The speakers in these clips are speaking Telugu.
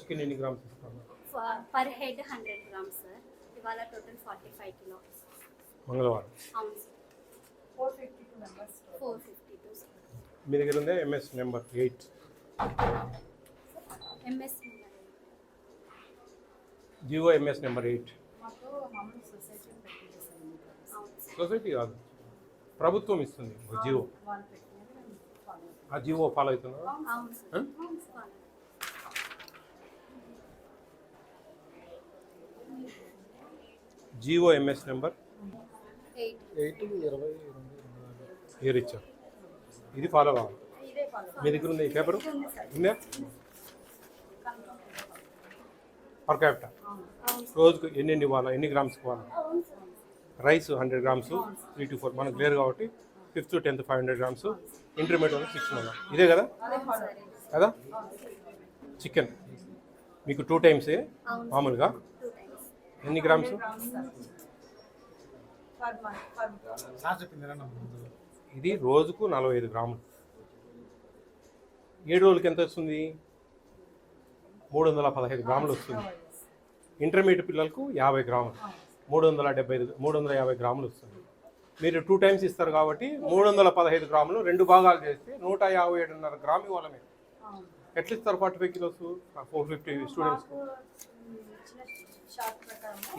రోజుకి ఎన్ని గ్రామ్స్ ఇస్తారు? Per head 100 grams sir. ఇవాళ టోటల్ 45 కిలోస్. మంగళవారం. అవును సార్. 452 మెంబర్స్. 452 సార్. మీ దగ్గర ఉందే MS number 8. MS number GO MS number 8. మాకు మామూలు సొసైటీ పెట్టింది సార్. సొసైటీ కాదు, ప్రభుత్వం ఇస్తుంది జియో. ఆ జియో ఫాలో అవుతున్నారు? అవును sir. GO MS number 8. Year ఇచ్చారు. ఇది ఫాలో కావాలి. మీ దగ్గర ఉంది ఈ పేపరు ఉందా? పర్ క్యాపిటల్ రోజుకు ఎన్ని ఇవ్వాలా, ఎన్ని గ్రామ్స్ ఇవ్వాలా? రైస్ 100 grams 3 to 4 మనకు క్లియర్ కాబట్టి 5th to 10th 500 grams, intermediate 600. ఇదే కదా కదా? చికెన్ మీకు 2 times మామూలుగా ఎన్ని గ్రామ్స్? ఇది రోజుకు 45 గ్రాములు. 7 రోజులకి ఎంత వస్తుంది? 315 గ్రాములు వస్తుంది. ఇంటర్మీడియట్ పిల్లలకు 50 గ్రాములు 350 గ్రాములు వస్తుంది. మీరు 2 times ఇస్తారు కాబట్టి 315 గ్రాములు 2 భాగాలు చేస్తే 157.5 గ్రాములు ఇవ్వాలి. మీరు ఎట్లా ఇస్తారు 45 kilos 450 స్టూడెంట్స్?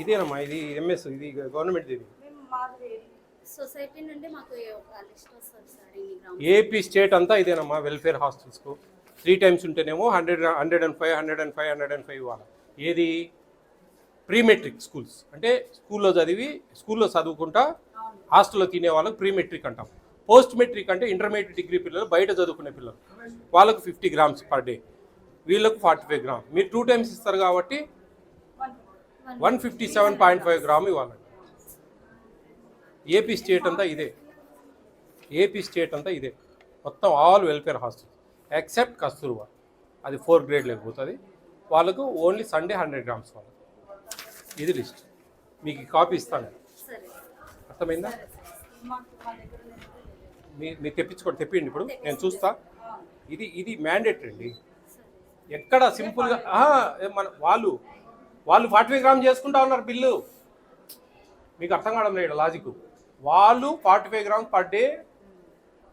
ఇదేనమ్మా, ఇది ఎంఎస్, ఇది గవర్నమెంట్. ఇది సొసైటీ నుండి మాకు ఒక లిస్ట్ వస్తుంది సార్. ఇన్ని గ్రామ్స్. ఏపీ స్టేట్ అంతా ఇదేనమ్మా. వెల్ఫేర్ హాస్టల్స్కు 3 times ఉంటేనేమో 105 ఇవ్వాలి. ఏది? ప్రీ మెట్రిక్ స్కూల్స్ అంటే స్కూల్లో చదువుకుంటా హాస్టల్లో తినే వాళ్ళకి ప్రీ మెట్రిక్ అంటాం. పోస్ట్ మెట్రిక్ అంటే ఇంటర్మీడియట్ డిగ్రీ పిల్లలు, బయట చదువుకునే పిల్లలు, వాళ్ళకు 50 grams per day, వీళ్ళకు 45 grams. మీరు 2 times ఇస్తారు కాబట్టి 157.5 grams ఇవ్వాలండి. ఏపీ స్టేట్ అంతా ఇదే. మొత్తం all welfare hostels except Kasturba, అది 4th grade లేకపోతుంది. వాళ్ళకు ఓన్లీ సండే 100 grams వాళ్ళకి. ఇది లిస్ట్ మీకు కాపీ ఇస్తాను. అర్థమైందా? మీరు తెప్పించండి. ఇప్పుడు నేను చూస్తా. ఇది మ్యాండేటరీ అండి. ఎక్కడ సింపుల్గా మన వాళ్ళు 45 grams చేసుకుంటా ఉన్నారు బిల్లు. మీకు అర్థం కావడం లేదు లాజిక్. వాళ్ళు 45 grams per day,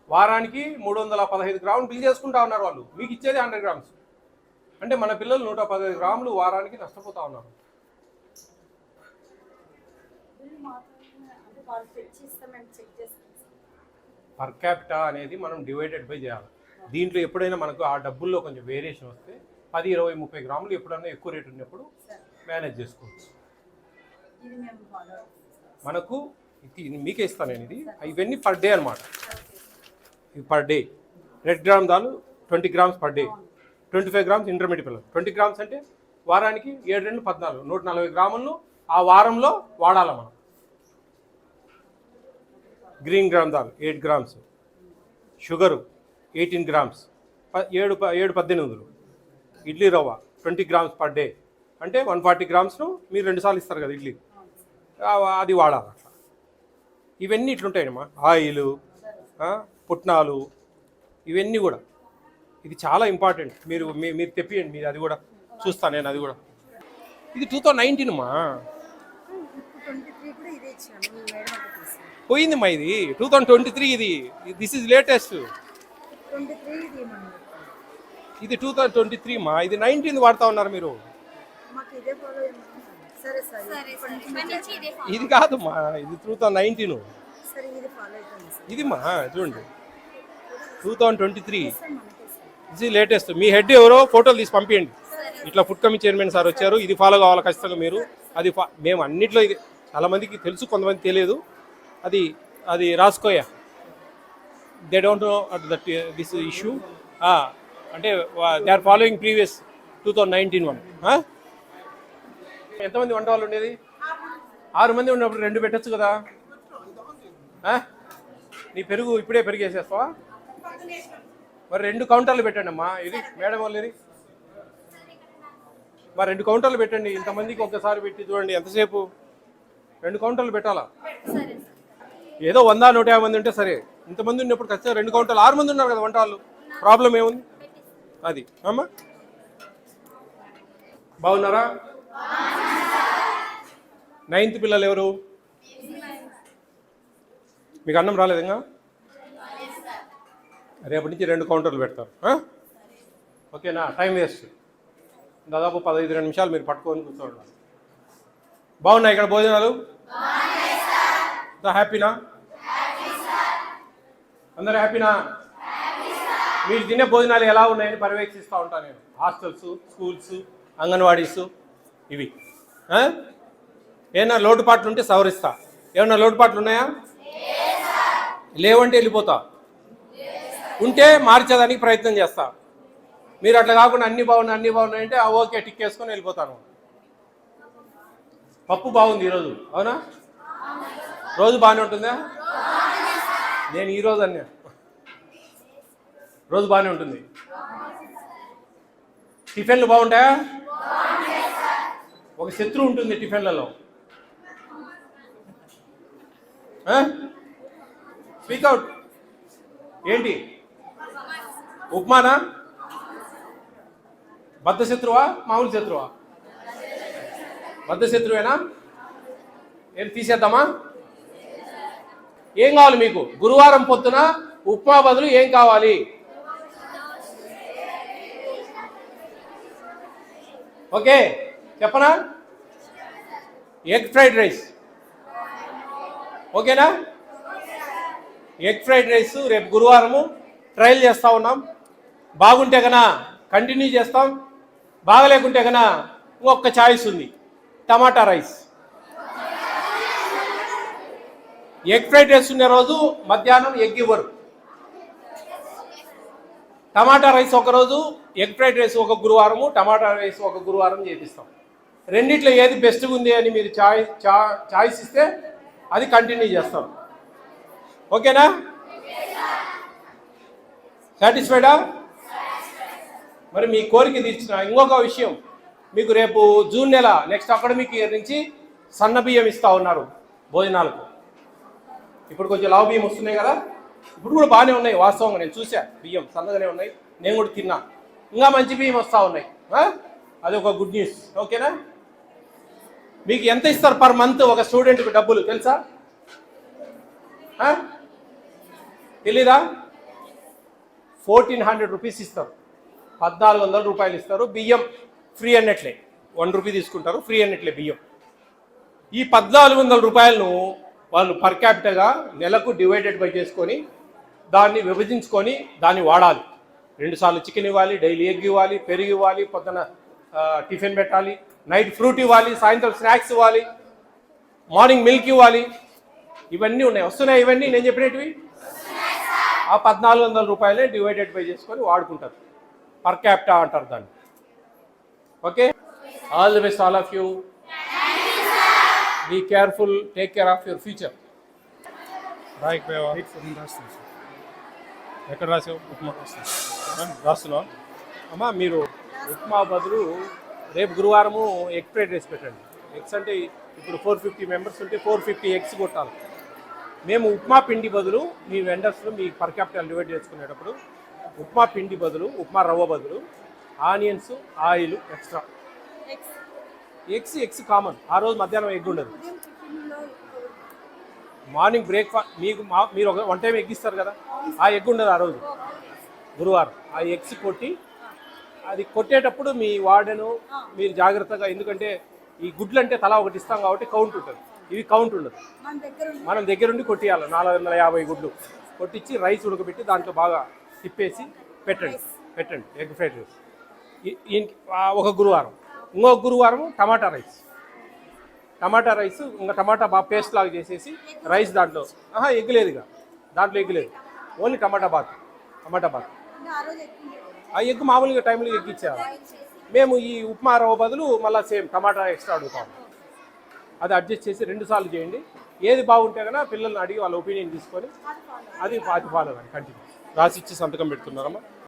వారానికి 315 grams బిల్ చేసుకుంటా ఉన్నారు. వాళ్ళు మీకు ఇచ్చేది 100 grams. అంటే మన పిల్లలు 115 grams వారానికి నష్టపోతా ఉన్నారు. పర్ క్యాపిటా అనేది మనం డివైడెడ్ బై చేయాలి. దీంట్లో ఎప్పుడైనా మనకు ఆ డబ్బుల్లో కొంచెం వేరియేషన్ వస్తే 10, 20, 30 grams ఎప్పుడైనా ఎక్కువ రేట్ ఉన్నప్పుడు మేనేజ్ చేసుకోవచ్చు. మనకు మీకే ఇస్తాను నేను. ఇది ఇవన్నీ పర్ డే అనమాట. ఇవి per day. Red gram dal 20 grams per day, 25 grams intermediate పిల్లలు. 20 grams అంటే వారానికి 7 2 14, 140 grams ఆ వారంలో వాడాలి మనం. Green gram dal 8 grams, sugar 18 grams, 7-18. Idli రవ్వ 20 grams per day అంటే 140 grams మీరు 2 సార్లు ఇస్తారు కదా ఇడ్లీ, అది వాడాలి. అట్లా ఇవన్నీ ఇట్లుంటాయమ్మా. ఆయిలు, పుట్నాలు, ఇవన్నీ కూడా. ఇది చాలా ఇంపార్టెంట్. మీరు తెప్పియండి. మీరు అది కూడా చూస్తాను నేను. అది కూడా ఇది 2019 మా పోయిందమ్మా. ఇది 2023. This is latest. ఇది 2023 మా. ఇది 19 వాడుతా ఉన్నారు మీరు. ఇది కాదు మా, ఇది 2019. ఇది మా చూడండి 2023. ఇది లేటెస్ట్. మీ హెడ్ ఎవరో ఫోటోలు తీసి పంపించండి. ఇట్లా ఫుడ్ కమిటీ చైర్మన్ సార్ వచ్చారు, ఇది ఫాలో కావాలి ఖచ్చితంగా మీరు. అది మేము అన్నిట్లో ఇది చాలా మందికి తెలుసు, కొంతమంది తెలియదు. అది రాసుకోయా. They don't know that this issue. అంటే they are following previous 2019 one. ఎంతమంది వంట వాళ్ళు ఉండేది? 6 మంది ఉన్నప్పుడు 2 పెట్టచ్చు కదా. నీ పెరుగు ఇప్పుడే పెరిగేసేస్తావా? మరి 2 కౌంటర్లు పెట్టండి అమ్మా. ఇది మేడం వాళ్ళది. మరి 2 కౌంటర్లు పెట్టండి. ఇంతమందికి ఒక్కసారి పెట్టి చూడండి ఎంతసేపు. 2 కౌంటర్లు పెట్టాలా? ఏదో 100-150 మంది ఉంటే సరే. ఇంతమంది ఉన్నప్పుడు ఖచ్చితంగా 2 కౌంటర్లు. 6 మంది ఉన్నారు కదా వంట వాళ్ళు. ప్రాబ్లం ఏముంది? అది అమ్మా బాగున్నారా? 9th పిల్లలు ఎవరు? మీకు అన్నం రాలేదు ఇంకా? రేపటి నుంచి 2 కౌంటర్లు పెడతారు. ఓకేనా? Time waste. దాదాపు 15-20 నిమిషాలు మీరు పట్టుకొని కూర్చోండి. బాగున్నాయి ఇక్కడ భోజనాలు? హ్యాపీనా? అందరూ హ్యాపీనా? మీరు తినే భోజనాలు ఎలా ఉన్నాయని పర్యవేక్షిస్తూ ఉంటాను నేను. హాస్టల్స్, స్కూల్స్, అంగన్వాడీస్ ఇవి. ఏమన్నా లోటుపాట్లు ఉంటే సవరిస్తా. ఏమన్నా లోటుపాట్లు ఉన్నాయా? లేవంటే వెళ్ళిపోతా. ఉంటే మార్చేదానికి ప్రయత్నం చేస్తా. మీరు అట్లా కాకుండా అన్నీ బాగున్నాయంటే ఓకే టిక్ వేసుకొని వెళ్ళిపోతాను. పప్పు బాగుంది ఈరోజు, అవునా? రోజు బాగానే ఉంటుందా? నేను ఈరోజు అన్నా రోజు బాగానే ఉంటుంది. టిఫిన్లు బాగుంటాయా? ఒక శత్రువు ఉంటుంది టిఫిన్లలో. స్పీక్అవుట్. ఏంటి? ఉప్మానా? బద్ధ శత్రువా మామూలు శత్రువా? బద్ధ శత్రువేనా? ఏం తీసేద్దామా? ఏం కావాలి మీకు? గురువారం పొద్దున ఉప్మా బదులు ఏం కావాలి? ఓకే చెప్పనా? Egg fried rice. ఓకేనా? ఎగ్ ఫ్రైడ్ రైస్ రేపు గురువారము ట్రయల్ చేస్తూ ఉన్నాం. బాగుంటే కన్నా కంటిన్యూ చేస్తాం, బాగలేకుంటే కన్నా ఇంకొక చాయిస్ ఉంది, టమాటా రైస్. ఎగ్ ఫ్రైడ్ రైస్ ఉండే రోజు మధ్యాహ్నం ఎగ్ ఇవ్వరు. టమాటా రైస్ ఒకరోజు, ఎగ్ ఫ్రైడ్ రైస్ ఒక గురువారము, టమాటా రైస్ ఒక గురువారం చేపిస్తాం. రెండిట్లో ఏది బెస్ట్గా ఉంది అని మీరు చాయిస్ ఇస్తే అది కంటిన్యూ చేస్తాం. ఓకేనా? సాటిస్ఫైడా? మరి మీ కోరిక తీర్చిన ఇంకొక విషయం, మీకు రేపు జూన్ నెల నెక్స్ట్ అకాడమిక్ ఇయర్ నుంచి సన్న బియ్యం ఇస్తూ ఉన్నారు భోజనాలకు. ఇప్పుడు కొంచెం లావు బియ్యం వస్తున్నాయి కదా, ఇప్పుడు కూడా బాగానే ఉన్నాయి. వాస్తవంగా నేను చూసా, బియ్యం సన్నగానే ఉన్నాయి, నేను కూడా తిన్నా. ఇంకా మంచి బియ్యం వస్తూ ఉన్నాయి. అది ఒక గుడ్ న్యూస్. ఓకేనా? మీకు ఎంత ఇస్తారు పర్ మంత్ ఒక స్టూడెంట్కి డబ్బులు తెలుసా? తెలీదా? 1400 రూపీస్ ఇస్తారు. 1400 రూపాయలు ఇస్తారు. బియ్యం ఫ్రీ అన్నట్లే, 1 రూపీ తీసుకుంటారు, ఫ్రీ అన్నట్లే బియ్యం. ఈ 1400 రూపాయలను వాళ్ళు పర్ క్యాపిటల్గా నెలకు డివైడెడ్ బై చేసుకొని దాన్ని విభజించుకొని దాన్ని వాడాలి. 2 సార్లు చికెన్ ఇవ్వాలి, డైలీ ఎగ్ ఇవ్వాలి, పెరుగు ఇవ్వాలి, పొద్దున టిఫిన్ పెట్టాలి, నైట్ ఫ్రూట్ ఇవ్వాలి, సాయంత్రం స్నాక్స్ ఇవ్వాలి, మార్నింగ్ మిల్క్ ఇవ్వాలి. ఇవన్నీ ఉన్నాయి. వస్తున్నాయి ఇవన్నీ నేను చెప్పినవి. ఆ 1400 రూపాయలే డివైడెడ్ బై చేసుకొని వాడుకుంటారు. పర్ క్యాపిటా అంటారు దాన్ని. Okay, all the best all of you. Be careful, take care of your future. ఎక్కడ రాసావు? ఉప్మా రాస్తున్నావా? అమ్మా మీరు ఉప్మా బదులు రేపు గురువారము ఎగ్ ఫ్రైడ్ రైస్ పెట్టండి. ఎగ్స్ అంటే ఇప్పుడు 450 మెంబర్స్ ఉంటే 450 ఎగ్స్ కొట్టాలి. మేము ఉప్మా పిండి బదులు మీ వెండర్స్లో మీ పర్ క్యాపిటల్ డివైడ్ చేసుకునేటప్పుడు ఉప్మా పిండి బదులు, ఉప్మా రవ్వ బదులు onions, oil extra. Eggs common. ఆ రోజు మధ్యాహ్నం ఎగ్ ఉండదు. మార్నింగ్ బ్రేక్ఫాస్ట్ మీరు ఒక 1 టైం ఎగ్ ఇస్తారు కదా, ఆ ఎగ్ ఉండదు ఆ రోజు గురువారం. ఆ ఎగ్స్ కొట్టి అది కొట్టేటప్పుడు మీ వార్డెను మీరు జాగ్రత్తగా, ఎందుకంటే ఈ గుడ్లు అంటే తలా ఒకటి ఇస్తాం కాబట్టి కౌంట్ ఉంటుంది. ఇవి కౌంట్ ఉండదు. మనం దగ్గరుండి కొట్టియాలి. 450 గుడ్లు కొట్టించి రైస్ ఉడకబెట్టి దాంట్లో బాగా తిప్పేసి పెట్టండి ఎగ్ ఫ్రైడ్ రైస్. ఒక గురువారం. ఇంకొక గురువారం టమాటా రైస్ ఇంకా టమాటా బాగా పేస్ట్ లాగా చేసేసి రైస్ దాంట్లో ఎగ్ లేదు, ఇక దాంట్లో ఎగ్ లేదు, ఓన్లీ టమాటా బాత్. ఆ ఎగ్ మామూలుగా టైంలో ఎగ్ ఇచ్చేయాలి. మేము ఈ ఉప్మా రవ్వ బదులు మళ్ళీ సేమ్ టమాటా ఎక్స్ట్రా అడుగుతాం. అది అడ్జస్ట్ చేసి 2 సార్లు చేయండి. ఏది బాగుంటే కన్నా పిల్లల్ని అడిగి వాళ్ళ ఒపీనియన్ తీసుకొని అది ఫాలో కంటిన్యూ. రాసి ఇచ్చి సంతకం పెడుతున్నారమ్మా.